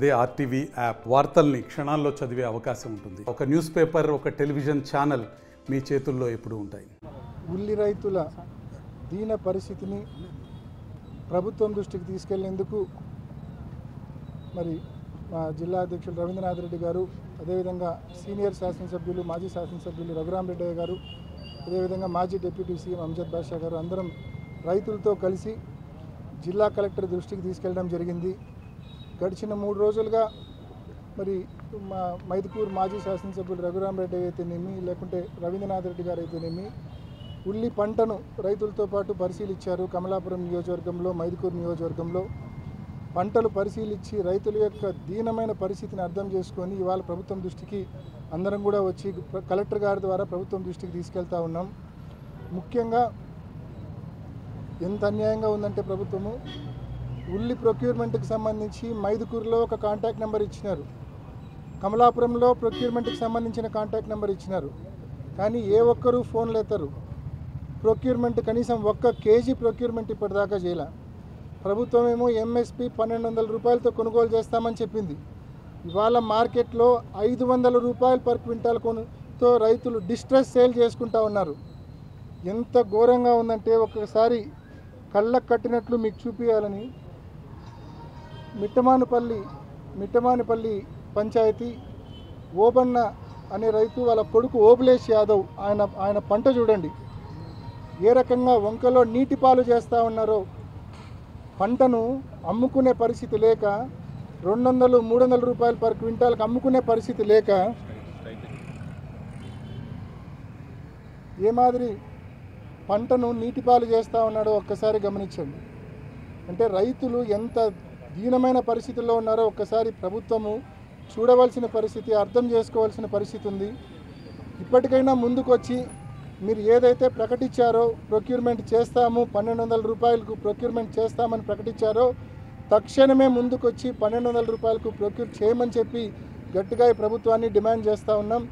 అదే RTV app వార్తల్ని క్షణాల్లో చదివే అవకాశం ఉంటుంది. ఒక న్యూస్ పేపర్, ఒక టెలివిజన్ ఛానల్ మీ చేతుల్లో ఎప్పుడూ ఉంటాయి. ఉల్లి రైతుల దీన పరిస్థితిని ప్రభుత్వం దృష్టికి తీసుకెళ్లేందుకు మరి మా జిల్లా అధ్యక్షులు రవీంద్రనాథ్ రెడ్డి గారు, అదేవిధంగా సీనియర్ శాసనసభ్యులు మాజీ శాసనసభ్యులు రఘురామరెడ్డి గారు, అదేవిధంగా మాజీ డిప్యూటీ సీఎం అంజద్ బాషా గారు అందరం రైతులతో కలిసి జిల్లా కలెక్టర్ దృష్టికి తీసుకెళ్ళడం జరిగింది. గడిచిన 3 రోజులుగా మరి మా మైదుకూరు మాజీ శాసనసభ్యులు రఘురామరెడ్డి అయితేనేమి, లేకుంటే రవీంద్రనాథ్ రెడ్డి గారు అయితేనేమి ఉల్లి పంటను రైతులతో పాటు పరిశీలించారు. కమలాపురం నియోజకవర్గంలో, మైదుకూరు నియోజకవర్గంలో పంటలు పరిశీలించి రైతుల యొక్క దీనమైన పరిస్థితిని అర్థం చేసుకొని ఇవాళ ప్రభుత్వం దృష్టికి అందరం కూడా వచ్చి కలెక్టర్ గారి ద్వారా ప్రభుత్వం దృష్టికి తీసుకెళ్తా ఉన్నాం. ముఖ్యంగా ఎంత అన్యాయంగా ఉందంటే ప్రభుత్వము ఉల్లి ప్రొక్యూర్మెంట్కి సంబంధించి మైదుకూరులో ఒక కాంటాక్ట్ నెంబర్ ఇచ్చినారు, కమలాపురంలో ప్రొక్యూర్మెంట్కి సంబంధించిన కాంటాక్ట్ నెంబర్ ఇచ్చినారు, కానీ ఏ ఒక్కరూ ఫోన్లు ఎత్తరు. ప్రొక్యూర్మెంట్ కనీసం 1 కేజీ ప్రొక్యూర్మెంట్ ఇప్పటిదాకా చేయాల. ప్రభుత్వం ఏమో ఎంఎస్పి 1200 రూపాయలతో కొనుగోలు చేస్తామని చెప్పింది. ఇవాళ మార్కెట్లో 500 రూపాయలు పర్ క్వింటాల్ కొనుతో రైతులు డిస్ట్రెస్ సేల్ చేసుకుంటా ఉన్నారు. ఎంత ఘోరంగా ఉందంటే ఒక్కసారి కళ్ళకు కట్టినట్లు మీకు చూపించాలని మిట్టమానిపల్లి పంచాయతీ ఓబన్న అనే రైతు, వాళ్ళ కొడుకు ఓబులేష్ యాదవ్, ఆయన పంట చూడండి ఏ రకంగా వంకలో నీటి పాలు చేస్తూ ఉన్నారో. పంటను అమ్ముకునే పరిస్థితి లేక 200-300 రూపాయలు పర్ క్వింటాల్కి అమ్ముకునే పరిస్థితి లేక ఏ మాదిరి పంటను నీటిపాలు చేస్తూ ఉన్నాడో ఒక్కసారి గమనించండి. అంటే రైతులు ఎంత దీనమైన పరిస్థితుల్లో ఉన్నారో ఒక్కసారి ప్రభుత్వము చూడవలసిన పరిస్థితి, అర్థం చేసుకోవాల్సిన పరిస్థితి ఉంది. ఇప్పటికైనా ముందుకు వచ్చి మీరు ఏదైతే ప్రకటించారో ప్రొక్యూర్మెంట్ చేస్తాము, 1200 రూపాయలకు ప్రొక్యూర్మెంట్ చేస్తామని ప్రకటించారో తక్షణమే ముందుకొచ్చి 1200 రూపాయలకు ప్రొక్యూర్ చేయమని చెప్పి గట్టిగా ఈ ప్రభుత్వాన్ని డిమాండ్ చేస్తూ ఉన్నాం.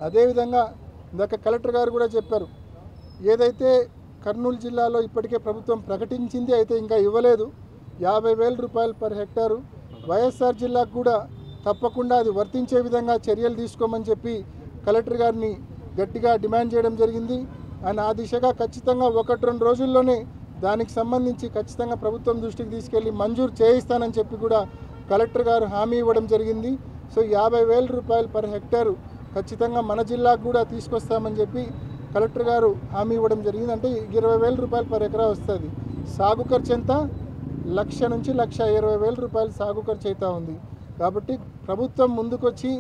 అదేవిధంగా ఇందాక కలెక్టర్ గారు కూడా చెప్పారు, ఏదైతే కర్నూలు జిల్లాలో ఇప్పటికే ప్రభుత్వం ప్రకటించింది అయితే ఇంకా ఇవ్వలేదు 50,000 రూపాయలు పర్ హెక్టారు, వైఎస్ఆర్ జిల్లాకు కూడా తప్పకుండా అది వర్తించే విధంగా చర్యలు తీసుకోమని చెప్పి కలెక్టర్ గారిని గట్టిగా డిమాండ్ చేయడం జరిగింది. ఆయన ఆ దిశగా ఖచ్చితంగా 1-2 రోజుల్లోనే దానికి సంబంధించి ఖచ్చితంగా ప్రభుత్వం దృష్టికి తీసుకెళ్ళి మంజూరు చేయిస్తానని చెప్పి కూడా కలెక్టర్ గారు హామీ ఇవ్వడం జరిగింది. సో 50,000 రూపాయలు పర్ హెక్టారు ఖచ్చితంగా మన జిల్లాకు కూడా తీసుకొస్తామని చెప్పి కలెక్టర్ గారు హామీ ఇవ్వడం జరిగింది. అంటే 20,000 రూపాయలు పర్ ఎకరా వస్తుంది. సాగు ఖర్చు ఎంత? 1,00,000 నుంచి 1,20,000 రూపాయలు సాగు ఖర్చు అవుతూ ఉంది. కాబట్టి ప్రభుత్వం ముందుకొచ్చి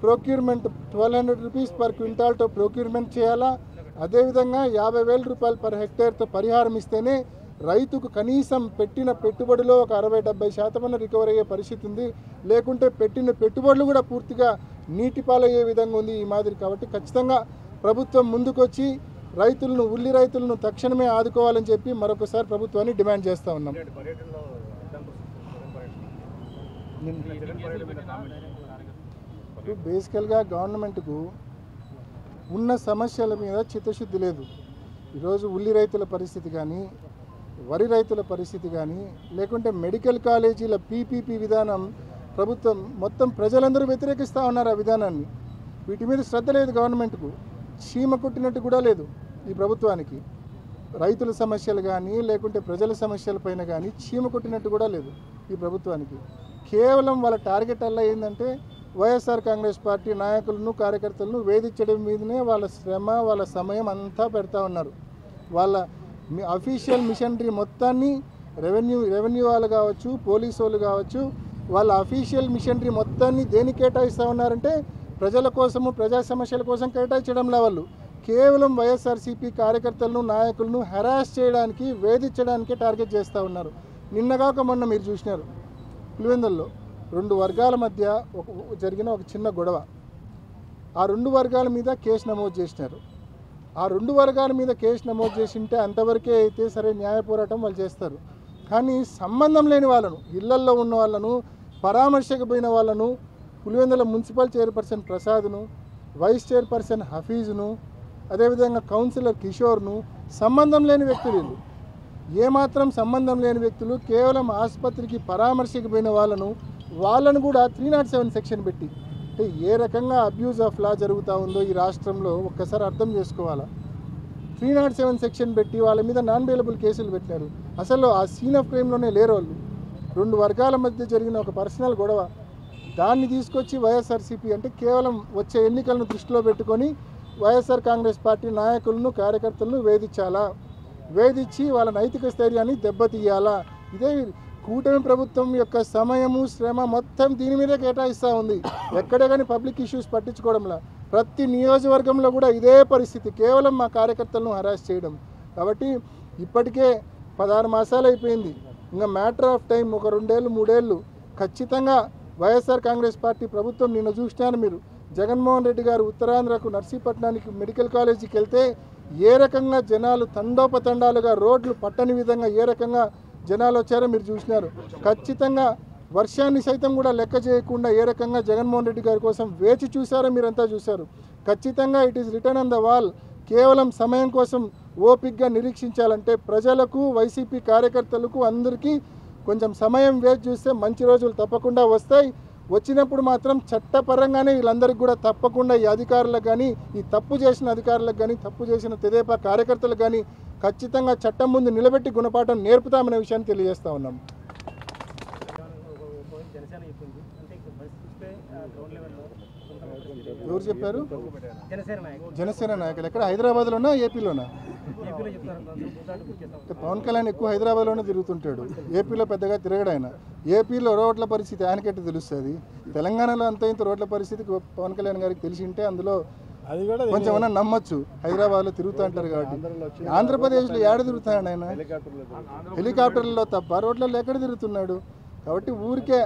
ప్రొక్యూర్మెంట్ 1,200 రూపీస్ పర్ క్వింటాల్తో ప్రొక్యూర్మెంట్ చేయాలా. అదేవిధంగా 50,000 రూపాయలు పర్ హెక్టేర్తో పరిహారం ఇస్తేనే రైతుకు కనీసం పెట్టిన పెట్టుబడిలో ఒక 60-70% రికవర్ అయ్యే పరిస్థితి ఉంది. లేకుంటే పెట్టిన పెట్టుబడులు కూడా పూర్తిగా నీటిపాలయ్యే విధంగా ఉంది ఈ మాదిరి. కాబట్టి ఖచ్చితంగా ప్రభుత్వం ముందుకొచ్చి ఉల్లి రైతులను తక్షణమే ఆదుకోవాలని చెప్పి మరొకసారి ప్రభుత్వాన్ని డిమాండ్ చేస్తూ ఉన్నాం. బేసికల్గా గవర్నమెంట్కు ఉన్న సమస్యల మీద చిత్తశుద్ధి లేదు. ఈరోజు ఉల్లి రైతుల పరిస్థితి కానీ, వరి రైతుల పరిస్థితి కానీ, లేకుంటే మెడికల్ కాలేజీల పీపీపీ విధానం ప్రభుత్వం మొత్తం ప్రజలందరూ వ్యతిరేకిస్తూ ఉన్నారు ఆ విధానాన్ని. వీటి మీద శ్రద్ధ లేదు గవర్నమెంట్కు, చీమ కొట్టినట్టు కూడా లేదు ఈ ప్రభుత్వానికి. రైతుల సమస్యలు కానీ లేకుంటే ప్రజల సమస్యలపైన కానీ చీమ కొట్టినట్టు కూడా లేదు ఈ ప్రభుత్వానికి. కేవలం వాళ్ళ టార్గెట్ అలా ఏంటంటే వైఎస్ఆర్ కాంగ్రెస్ పార్టీ నాయకులను కార్యకర్తలను వేధించడం మీదనే వాళ్ళ శ్రమ, వాళ్ళ సమయం అంతా పెడతా ఉన్నారు. వాళ్ళ అఫీషియల్ మిషనరీ మొత్తాన్ని రెవెన్యూ వాళ్ళు కావచ్చు, పోలీసు వాళ్ళు కావచ్చు, వాళ్ళ అఫీషియల్ మిషనరీ మొత్తాన్ని దేనికి కేటాయిస్తూ ఉన్నారంటే ప్రజల కోసము, ప్రజా సమస్యల కోసం కేటాయించడంలో వాళ్ళు కేవలం వైఎస్ఆర్సీపీ కార్యకర్తలను నాయకులను హెరాస్ చేయడానికి, వేధించడానికే టార్గెట్ చేస్తూ ఉన్నారు. నిన్నగాక మొన్న మీరు చూసినారు పులివెందుల్లో 2 వర్గాల మధ్య జరిగిన ఒక చిన్న గొడవ. ఆ 2 వర్గాల మీద కేసు నమోదు చేసినారు. ఆ 2 వర్గాల మీద కేసు నమోదు చేసింటే అంతవరకే అయితే సరే న్యాయ పోరాటం వాళ్ళు చేస్తారు. కానీ సంబంధం లేని వాళ్ళను, ఇళ్లల్లో ఉన్న వాళ్ళను, పరామర్శకు పోయిన వాళ్ళను, పులివెందుల మున్సిపల్ చైర్పర్సన్ ప్రసాద్ను, వైస్ చైర్పర్సన్ హఫీజ్ను, అదేవిధంగా కౌన్సిలర్ కిషోర్ను, సంబంధం లేని వ్యక్తులు వీళ్ళు ఏమాత్రం సంబంధం లేని వ్యక్తులు కేవలం ఆసుపత్రికి పరామర్శకు పోయిన వాళ్ళను కూడా 307 సెక్షన్ పెట్టి అంటే ఏ రకంగా అబ్యూజ్ ఆఫ్ లా జరుగుతూ ఉందో ఈ రాష్ట్రంలో ఒక్కసారి అర్థం చేసుకోవాలా. 307 సెక్షన్ పెట్టి వాళ్ళ మీద నాన్ బెయిలబుల్ కేసులు పెట్టారు. అసలు ఆ సీన్ ఆఫ్ క్రైమ్లోనే లేరు వాళ్ళు. 2 వర్గాల మధ్య జరిగిన ఒక పర్సనల్ గొడవ, దాన్ని తీసుకొచ్చి వైఎస్ఆర్సీపీ అంటే కేవలం వచ్చే ఎన్నికలను దృష్టిలో పెట్టుకొని వైఎస్ఆర్ కాంగ్రెస్ పార్టీ నాయకులను కార్యకర్తలను వేధించి వాళ్ళ నైతిక స్థైర్యాన్ని దెబ్బతీయాలా. ఇదే కూటమి ప్రభుత్వం యొక్క సమయము శ్రమ మొత్తం దీని మీదే కేటాయిస్తూ ఉంది. ఎక్కడే కానీ పబ్లిక్ ఇష్యూస్ పట్టించుకోవడంలా. ప్రతి నియోజకవర్గంలో కూడా ఇదే పరిస్థితి, కేవలం మా కార్యకర్తలను హరాస్ చేయడం. కాబట్టి ఇప్పటికే 16 మాసాలు అయిపోయింది. ఇంకా మ్యాటర్ ఆఫ్ టైం, ఒక 2 ఏళ్ళు 3 ఏళ్ళు ఖచ్చితంగా వైఎస్ఆర్ కాంగ్రెస్ పార్టీ ప్రభుత్వం. నిన్న చూసినాను మీరు, జగన్మోహన్ రెడ్డి గారు ఉత్తరాంధ్రకు నర్సీపట్నానికి మెడికల్ కాలేజీకి వెళ్తే ఏ రకంగా జనాలు తండోపతండాలుగా రోడ్లు పట్టని విధంగా ఏ రకంగా జనాలు వచ్చారో మీరు చూసినారు. ఖచ్చితంగా వర్షాన్ని సైతం కూడా లెక్క చేయకుండా ఏ రకంగా జగన్మోహన్ రెడ్డి గారి కోసం వేచి చూశారో మీరంతా చూశారు. ఖచ్చితంగా it is return on the wall. కేవలం సమయం కోసం ఓపిక్గా నిరీక్షించాలంటే ప్రజలకు, వైసీపీ కార్యకర్తలకు అందరికీ కొంచెం సమయం వేచి చూస్తే మంచి రోజులు తప్పకుండా వస్తాయి. వచ్చినప్పుడు మాత్రం చట్టపరంగానే వీళ్ళందరికీ కూడా తప్పకుండా ఈ అధికారులకు కానీ, ఈ తప్పు చేసిన అధికారులకు కానీ, తప్పు చేసిన తెదేపా కార్యకర్తలకు కానీ ఖచ్చితంగా చట్టం ముందు నిలబెట్టి గుణపాఠం నేర్పుతామనే విషయాన్ని తెలియజేస్తా ఉన్నాం. ఎవరు చెప్పారు? జనసేన నాయకులు ఎక్కడ? హైదరాబాద్లోనా ఏపీలోనా? పవన్ కళ్యాణ్ ఎక్కువ హైదరాబాద్లోనే తిరుగుతుంటాడు, ఏపీలో పెద్దగా తిరగడు ఆయన. ఏపీలో రోడ్ల పరిస్థితి ఆయనకెట్టు తెలుస్తుంది. తెలంగాణలో అంత ఇంత రోడ్ల పరిస్థితి పవన్ కళ్యాణ్ గారికి తెలిసి ఉంటే అందులో కొంచెం ఏమన్నా నమ్మొచ్చు. హైదరాబాద్లో తిరుగుతూ అంటారు కాబట్టి. ఆంధ్రప్రదేశ్లో ఏడ తిరుగుతాడు ఆయన? హెలికాప్టర్లలో తప్ప రోడ్లలో ఎక్కడ తిరుగుతున్నాడు? కాబట్టి ఊరికే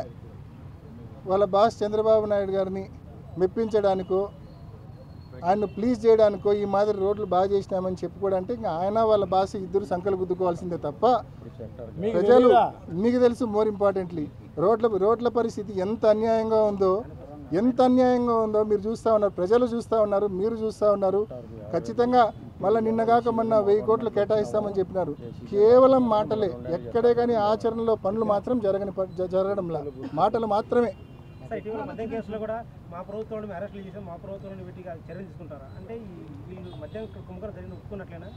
వాళ్ళ బాస్ చంద్రబాబు నాయుడు గారిని మెప్పించడానికో, ఆయన్ను ప్లీజ్ చేయడానికో ఈ మాదిరి రోడ్లు బాగా చేసినామని చెప్పుకోవడానికి ఇంకా ఆయన వాళ్ళ బాస్ ఇద్దరు సంకలు గుద్దుకోవాల్సిందే తప్ప ప్రజలు, మీకు తెలుసు మోర్ ఇంపార్టెంట్లీ రోడ్ల పరిస్థితి ఎంత అన్యాయంగా ఉందో మీరు చూస్తూ ఉన్నారు, ప్రజలు చూస్తూ ఉన్నారు, మీరు చూస్తూ ఉన్నారు. ఖచ్చితంగా మళ్ళీ నిన్నగాక మొన్న 1000 కోట్లు కేటాయిస్తామని చెప్పినారు. కేవలం మాటలే, ఎక్కడే కానీ ఆచరణలో పనులు మాత్రం జరగడంలా, మాటలు మాత్రమే. ఇటీవల మద్యం కేసులో కూడా మా ప్రభుత్వం అరెస్టులు చేసాం, మా ప్రభుత్వం పెట్టి చర్యలు తీసుకుంటారా అంటే వీళ్ళు మద్యం కుంభకం జరిగిన ఒప్పుకున్నట్లేనా?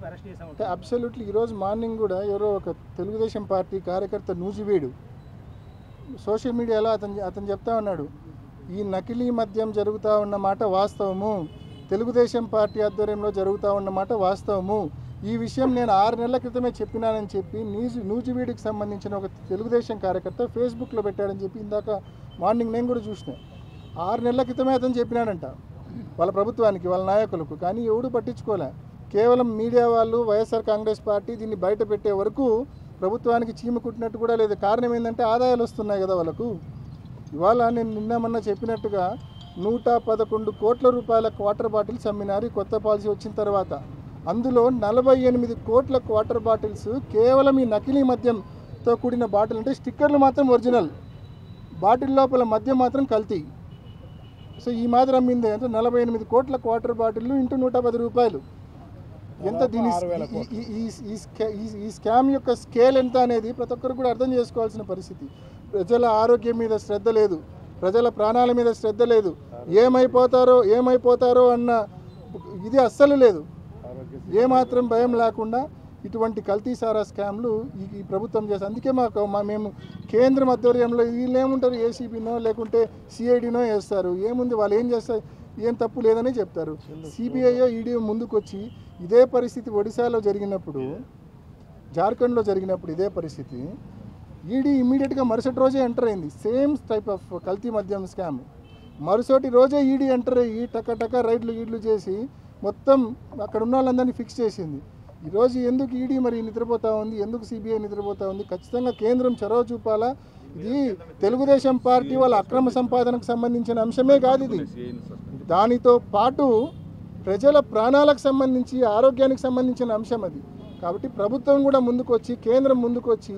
అరెస్ట్ చేసామంటే అబ్సల్యూట్లీ. ఈరోజు మార్నింగ్ కూడా ఎవరో ఒక తెలుగుదేశం పార్టీ కార్యకర్త నూజివీడు సోషల్ మీడియాలో అతను చెప్తా ఉన్నాడు, ఈ నకిలీ మద్యం జరుగుతూ ఉన్నమాట వాస్తవము, తెలుగుదేశం పార్టీ ఆధ్వర్యంలో జరుగుతూ ఉన్నమాట వాస్తవము, ఈ విషయం నేను 6 నెలల క్రితమే చెప్పినానని చెప్పి నూజివీడికి సంబంధించిన ఒక తెలుగుదేశం కార్యకర్త ఫేస్బుక్లో పెట్టాడని చెప్పి ఇందాక మార్నింగ్ నేను కూడా చూసిన. 6 నెలల క్రితమే అతను చెప్పినాడంట వాళ్ళ ప్రభుత్వానికి, వాళ్ళ నాయకులకు. కానీ ఎవడు పట్టించుకోలే. కేవలం మీడియా వాళ్ళు, వైఎస్ఆర్ కాంగ్రెస్ పార్టీ దీన్ని బయట పెట్టే వరకు ప్రభుత్వానికి చీమ కుట్టినట్టు కూడా లేదు. కారణం ఏంటంటే ఆదాయాలు వస్తున్నాయి కదా వాళ్ళకు. ఇవాళ నేను నిన్న చెప్పినట్టుగా 111 కోట్ల రూపాయల వాటర్ బాటిల్స్ అమ్మినారు ఈ కొత్త పాలసీ వచ్చిన తర్వాత. అందులో 48 కోట్ల వాటర్ బాటిల్స్ కేవలం ఈ నకిలీ మద్యంతో కూడిన బాటిల్, అంటే స్టిక్కర్లు మాత్రం ఒరిజినల్, బాటిల్ లోపల మద్యం మాత్రం కల్తీ. సో ఈ మాదిరి అమ్మింది అంటే 48 కోట్ల వాటర్ బాటిల్ ఇంటూ 110 రూపాయలు. ఎంత దీని ఈ స్కామ్ యొక్క స్కేల్ ఎంత అనేది ప్రతి ఒక్కరు కూడా అర్థం చేసుకోవాల్సిన పరిస్థితి. ప్రజల ఆరోగ్యం మీద శ్రద్ధ లేదు, ప్రజల ప్రాణాల మీద శ్రద్ధ లేదు, ఏమైపోతారో అన్న ఇది అస్సలు లేదు. ఏమాత్రం భయం లేకుండా ఇటువంటి కల్తీ సారా స్కామ్లు ఈ ప్రభుత్వం చేస్తారు. అందుకే మేము కేంద్రం ఆధ్వర్యంలో వీళ్ళు ఏముంటారు, ఏసీబీనో లేకుంటే సిఐడినో వేస్తారు. ఏముంది వాళ్ళు ఏం చేస్తారు, ఏం తప్పు లేదని చెప్తారు. సిబిఐయో ఈడీ ముందుకు వచ్చి ఇదే పరిస్థితి ఒడిశాలో జరిగినప్పుడు, జార్ఖండ్లో జరిగినప్పుడు ఇదే పరిస్థితి, ఈడీ ఇమ్మీడియట్గా మరుసటి రోజే ఎంటర్ అయింది. సేమ్ టైప్ ఆఫ్ కల్తీ మద్యం స్కామ్. మరుసటి రోజే ఈడీ ఎంటర్ అయ్యి టక రైడ్లు చేసి మొత్తం అక్కడ ఉన్న వాళ్ళందరినీ ఫిక్స్ చేసింది. ఈరోజు ఎందుకు ఈడీ మరి నిద్రపోతూ ఉంది, ఎందుకు సిబిఐ నిద్రపోతూ ఉంది? ఖచ్చితంగా కేంద్రం చొరవ చూపాలా. ఇది తెలుగుదేశం పార్టీ వాళ్ళ అక్రమ సంపాదనకు సంబంధించిన అంశమే కాదు ఇది. దానితో పాటు ప్రజల ప్రాణాలకు సంబంధించి, ఆరోగ్యానికి సంబంధించిన అంశం అది. కాబట్టి ప్రభుత్వం కూడా ముందుకు వచ్చి, కేంద్రం ముందుకు వచ్చి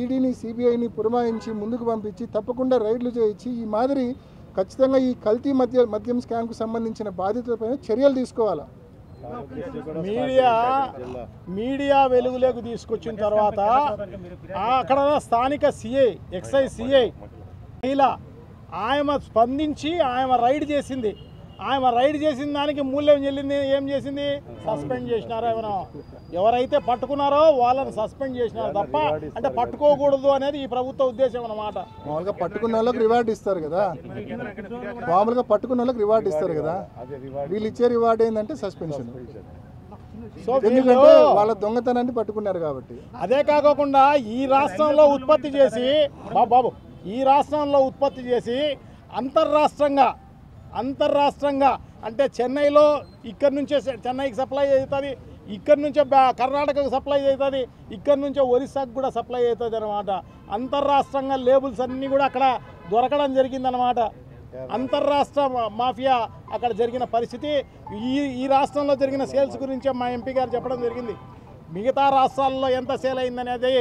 ఈడీని సిబిఐని పురమాయించి ముందుకు పంపించి తప్పకుండా రైడ్లు చేయించి ఈ మాదిరి ఖచ్చితంగా ఈ కల్తీ మద్యం స్కామ్కు సంబంధించిన బాధితులపైన చర్యలు తీసుకోవాలా. మీడియా వెలుగులోకి తీసుకొచ్చిన తర్వాత అక్కడ స్థానిక సిఐ ఎక్సైజ్ సిఐ మహిళ ఆమె స్పందించి ఆమె రైడ్ చేసింది. ఆమె రైడ్ చేసిన దానికి మూల్యం చెల్లింది. ఏం చేసింది? సస్పెండ్ చేసినారు. ఏమైనా ఎవరైతే పట్టుకున్నారో వాళ్ళని సస్పెండ్ చేసినారు తప్ప అంటే పట్టుకోకూడదు అనేది ఈ ప్రభుత్వ ఉద్దేశం అన్నమాట. మామూలుగా పట్టుకున్న వాళ్ళకి రివార్డ్ ఇస్తారు కదా, వీళ్ళు ఇచ్చే రివార్డ్ ఏంటంటే సస్పెన్షన్. సో ఎందుకంటే వాళ్ళ దొంగతనాన్ని పట్టుకున్నారు కాబట్టి. అదే కాకుండా ఈ రాష్ట్రంలో ఉత్పత్తి చేసి ఈ రాష్ట్రంలో ఉత్పత్తి చేసి అంతర్రాష్ట్రంగా అంటే చెన్నైలో ఇక్కడి నుంచే చెన్నైకి సప్లై అవుతుంది, ఇక్కడి నుంచే కర్ణాటకకు సప్లై అవుతుంది, ఇక్కడి నుంచే ఒరిస్సాకు కూడా సప్లై అవుతుంది అనమాట. అంతర్రాష్ట్రంగా లేబుల్స్ అన్నీ కూడా అక్కడ దొరకడం జరిగిందనమాట. అంతర్రాష్ట్ర మాఫియా అక్కడ జరిగిన పరిస్థితి. ఈ రాష్ట్రంలో జరిగిన సేల్స్ గురించే మా ఎంపీ గారు చెప్పడం జరిగింది. మిగతా రాష్ట్రాల్లో ఎంత సేల్ అయిందనేది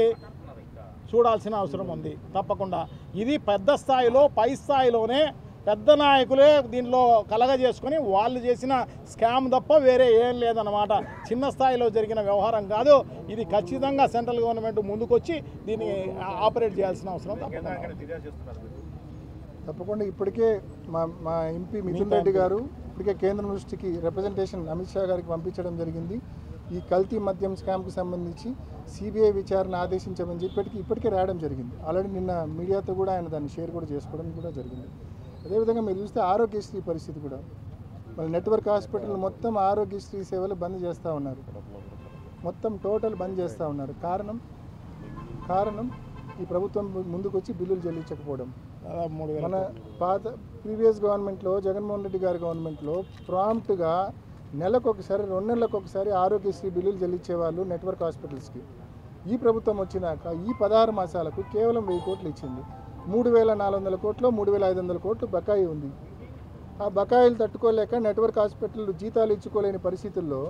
చూడాల్సిన అవసరం ఉంది తప్పకుండా. ఇది పెద్ద స్థాయిలో పై స్థాయిలోనే పెద్ద నాయకులే దీనిలో కలగజేసుకొని వాళ్ళు చేసిన స్కామ్ తప్ప వేరే ఏం లేదన్నమాట. చిన్న స్థాయిలో జరిగిన వ్యవహారం కాదు ఇది. ఖచ్చితంగా సెంట్రల్ గవర్నమెంట్ ముందుకొచ్చి దీన్ని ఆపరేట్ చేయాల్సిన అవసరం తప్పకుండా. ఇప్పటికే మా ఎంపీ మిథున్ రెడ్డి గారు ఇప్పటికే కేంద్రం దృష్టికి రిప్రజెంటేషన్ అమిత్ షా గారికి పంపించడం జరిగింది. ఈ కల్తీ మద్యం స్కామ్కి సంబంధించి సిబిఐ విచారణ ఆదేశించమని చెప్పి ఇప్పటికే రాయడం జరిగింది. ఆల్రెడీ నిన్న మీడియాతో కూడా ఆయన దాన్ని షేర్ కూడా చేసుకోవడం కూడా జరిగింది. అదేవిధంగా మీరు చూస్తే ఆరోగ్యశ్రీ పరిస్థితి కూడా వాళ్ళ నెట్వర్క్ హాస్పిటల్ మొత్తం ఆరోగ్యశ్రీ సేవలు బంద్ చేస్తూ ఉన్నారు. మొత్తం టోటల్ బంద్ చేస్తూ ఉన్నారు. కారణం ఈ ప్రభుత్వం ముందుకు వచ్చి బిల్లులు చెల్లించకపోవడం. మన పాత ప్రీవియస్ గవర్నమెంట్లో జగన్మోహన్ రెడ్డి గారి గవర్నమెంట్లో ప్రాంప్ట్గా నెలకొకసారి 2 నెలలకు ఒకసారి ఆరోగ్యశ్రీ బిల్లులు చెల్లించేవాళ్ళు నెట్వర్క్ హాస్పిటల్స్కి. ఈ ప్రభుత్వం వచ్చినాక ఈ 16 మాసాలకు కేవలం 1000 కోట్లు ఇచ్చింది. 3,400 కోట్లు 3,500 కోట్లు బకాయి ఉంది. ఆ బకాయిలు తట్టుకోలేక నెట్వర్క్ హాస్పిటల్ జీతాలు ఇచ్చుకోలేని పరిస్థితుల్లో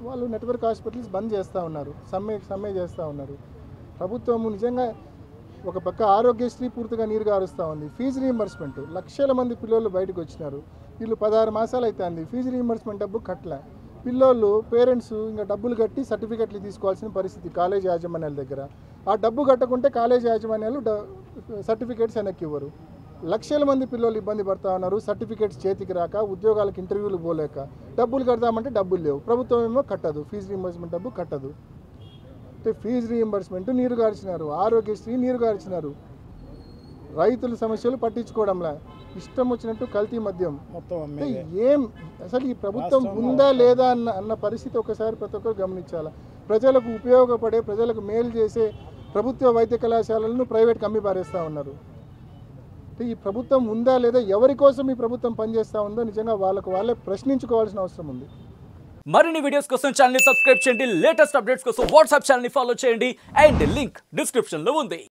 వాళ్ళు నెట్వర్క్ హాస్పిటల్స్ బంద్ చేస్తూ ఉన్నారు, సమ్మె చేస్తూ ఉన్నారు. ప్రభుత్వం నిజంగా ఒక పక్క ఆరోగ్యశ్రీ పూర్తిగా నీరు గారుస్తూ ఉంది. ఫీజు రీయింబర్స్మెంట్ లక్షల మంది పిల్లలు బయటకు వచ్చినారు. వీళ్ళు 16 మాసాలు అవుతుంది ఫీజు రీయింబర్స్మెంట్ డబ్బు కట్టలే. పిల్లోళ్ళు పేరెంట్స్ ఇంకా డబ్బులు కట్టి సర్టిఫికెట్లు తీసుకోవాల్సిన పరిస్థితి కాలేజ్ యాజమాన్యాల దగ్గర. ఆ డబ్బు కట్టకుంటే కాలేజ్ యాజమాన్యాలు సర్టిఫికేట్స్ వెనక్కి ఇవ్వరు. లక్షల మంది పిల్లలు ఇబ్బంది పడుతూ ఉన్నారు. సర్టిఫికేట్స్ చేతికి రాక, ఉద్యోగాలకు ఇంటర్వ్యూలు పోలేక, డబ్బులు కడదామంటే డబ్బులు లేవు. ప్రభుత్వం ఏమో కట్టదు, ఫీజు రీయింబర్స్మెంట్ డబ్బు కట్టదు. అంటే ఫీజు రీయింబర్స్మెంట్ నీరు గార్చినారు, ఆరోగ్యశ్రీ నీరు గార్చినారు. రైతుల సమస్యలు పట్టించుకోవడంలా ఇష్టం వచ్చినట్టు కల్తీ మద్యం మొత్తం. ఏం అసలు ఈ ప్రభుత్వం ఉందా లేదా అన్న పరిస్థితి ఒకసారి ప్రతి ఒక్కరు గమనించాలి. ప్రజలకు ఉపయోగపడే, ప్రజలకు మేలు చేసే ప్రభుత్వ వైద్య కళాశాలలను ప్రైవేట్కి అమ్మి పారేస్తూ ఉన్నారు. ఈ ప్రభుత్వం ఉందా లేదా, ఎవరి కోసం ఈ ప్రభుత్వం పనిచేస్తూ ఉందో నిజంగా వాళ్ళే ప్రశ్నించుకోవాల్సిన అవసరం ఉంది. మరిన్ని వీడియోస్ కోసం ఛానల్ ని సబ్స్క్రైబ్ చేయండి. లేటెస్ట్ అప్డేట్స్ కోసం వాట్సాప్ ఛానల్ ని ఫాలో చేయండి. అండ్ లింక్ డిస్క్రిప్షన్ లో ఉంది.